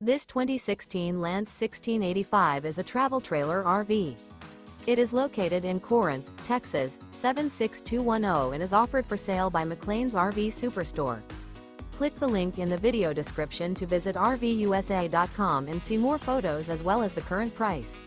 This 2016 Lance 1685 is a travel trailer RV. It is located in Corinth, Texas, 76210 and is offered for sale by McClain's RV Superstore. Click the link in the video description to visit RVUSA.com and see more photos as well as the current price.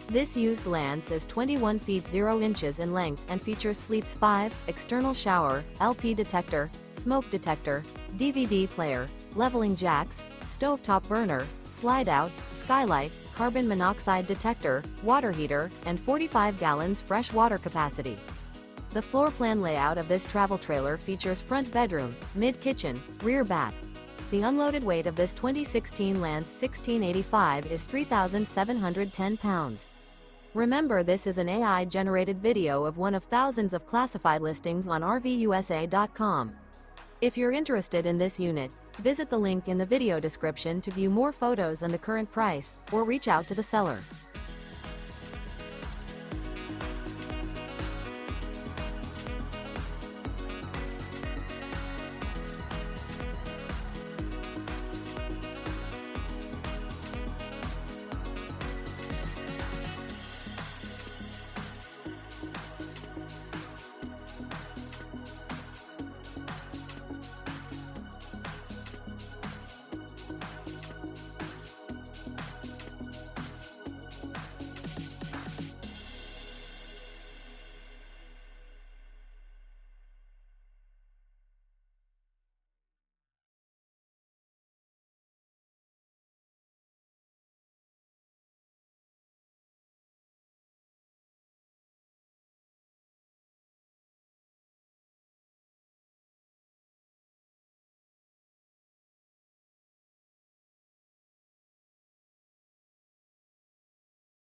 This used Lance is 21 feet 0 inches in length and features sleeps 5, external shower, LP detector, smoke detector, DVD player, leveling jacks, stovetop burner, Slideout, Skylight, carbon monoxide detector, water heater, and 45 gallons fresh water capacity. The floor plan layout of this travel trailer features front bedroom, mid-kitchen, rear bath. The unloaded weight of this 2016 Lance 1685 is 3,710 pounds. Remember, this is an AI-generated video of one of thousands of classified listings on RVUSA.com. If you're interested in this unit, visit the link in the video description to view more photos and the current price, or reach out to the seller.